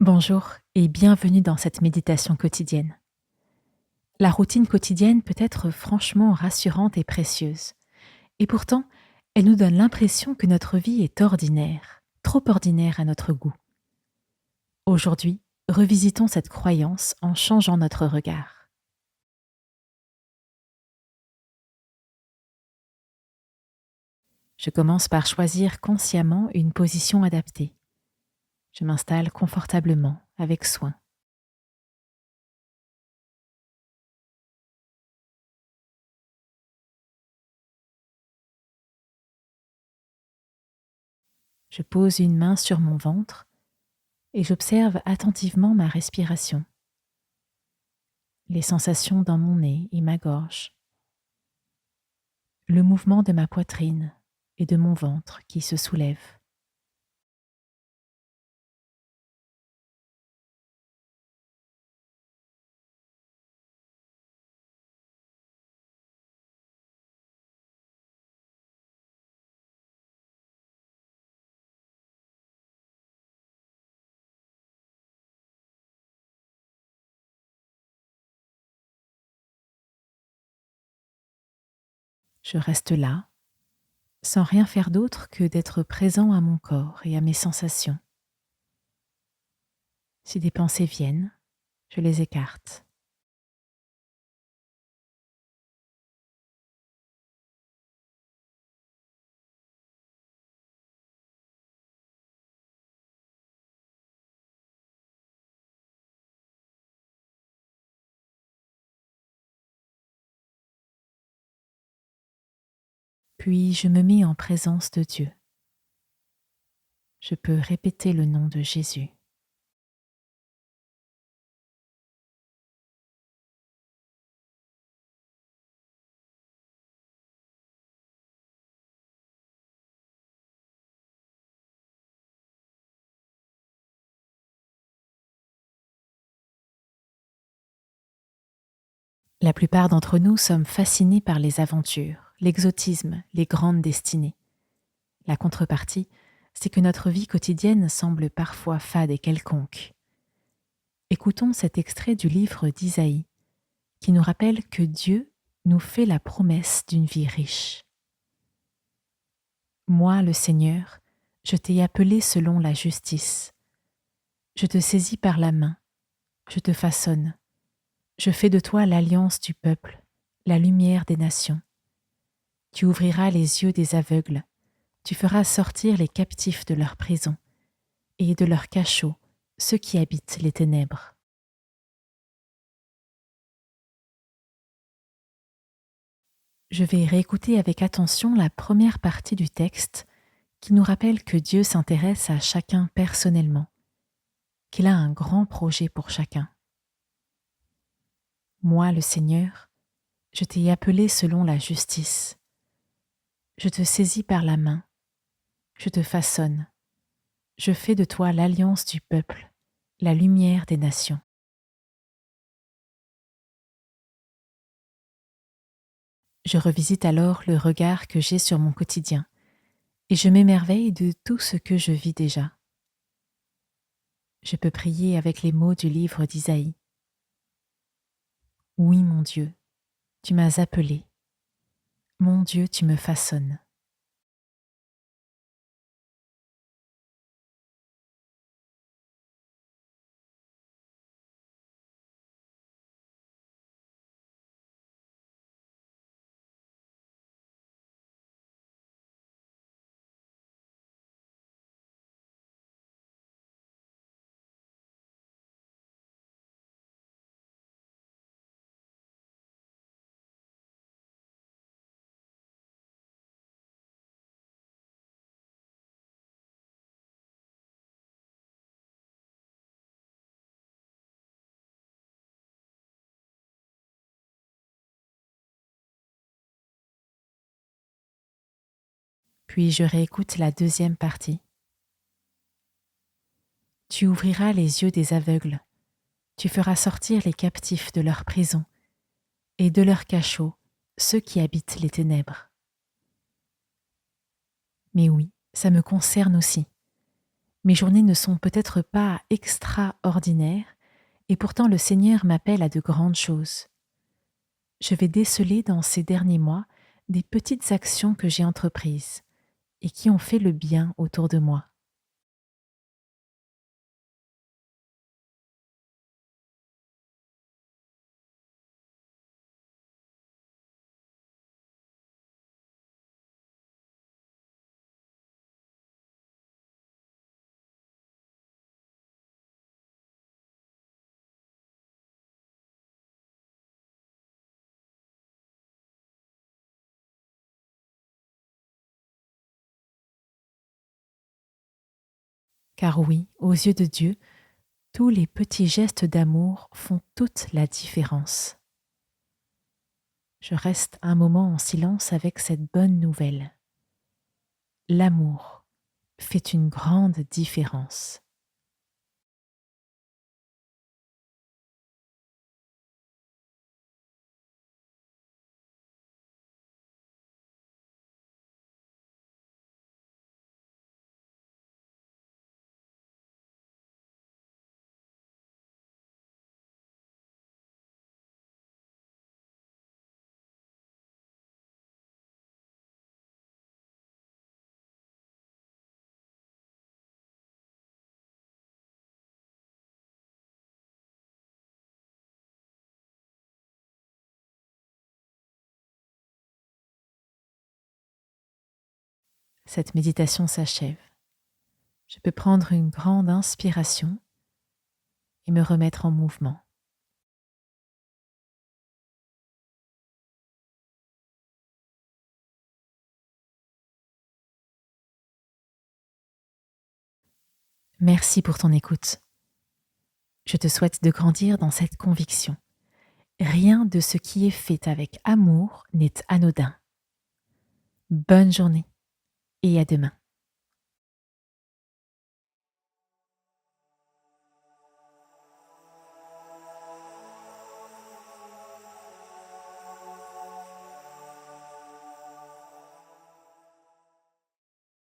Bonjour et bienvenue dans cette méditation quotidienne. La routine quotidienne peut être franchement rassurante et précieuse. Et pourtant, elle nous donne l'impression que notre vie est ordinaire, trop ordinaire à notre goût. Aujourd'hui, revisitons cette croyance en changeant notre regard. Je commence par choisir consciemment une position adaptée. Je m'installe confortablement, avec soin. Je pose une main sur mon ventre et j'observe attentivement ma respiration, les sensations dans mon nez et ma gorge, le mouvement de ma poitrine et de mon ventre qui se soulève. Je reste là, sans rien faire d'autre que d'être présent à mon corps et à mes sensations. Si des pensées viennent, je les écarte. Puis je me mets en présence de Dieu. Je peux répéter le nom de Jésus. La plupart d'entre nous sommes fascinés par les aventures, l'exotisme, les grandes destinées. La contrepartie, c'est que notre vie quotidienne semble parfois fade et quelconque. Écoutons cet extrait du livre d'Isaïe, qui nous rappelle que Dieu nous fait la promesse d'une vie riche. Moi, le Seigneur, je t'ai appelé selon la justice. Je te saisis par la main, je te façonne. Je fais de toi l'alliance du peuple, la lumière des nations. Tu ouvriras les yeux des aveugles, tu feras sortir les captifs de leur prison, et de leur cachot ceux qui habitent les ténèbres. Je vais réécouter avec attention la première partie du texte qui nous rappelle que Dieu s'intéresse à chacun personnellement, qu'il a un grand projet pour chacun. Moi, le Seigneur, je t'ai appelé selon la justice. Je te saisis par la main, je te façonne. Je fais de toi l'alliance du peuple, la lumière des nations. Je revisite alors le regard que j'ai sur mon quotidien et je m'émerveille de tout ce que je vis déjà. Je peux prier avec les mots du livre d'Isaïe. Oui, mon Dieu, tu m'as appelé. Mon Dieu, tu me façonnes. Puis je réécoute la deuxième partie. Tu ouvriras les yeux des aveugles, tu feras sortir les captifs de leur prison, et de leur cachot ceux qui habitent les ténèbres. Mais oui, ça me concerne aussi. Mes journées ne sont peut-être pas extraordinaires, et pourtant le Seigneur m'appelle à de grandes choses. Je vais déceler dans ces derniers mois des petites actions que j'ai entreprises et qui ont fait le bien autour de moi. Car oui, aux yeux de Dieu, tous les petits gestes d'amour font toute la différence. Je reste un moment en silence avec cette bonne nouvelle. L'amour fait une grande différence. Cette méditation s'achève. Je peux prendre une grande inspiration et me remettre en mouvement. Merci pour ton écoute. Je te souhaite de grandir dans cette conviction. Rien de ce qui est fait avec amour n'est anodin. Bonne journée et à demain.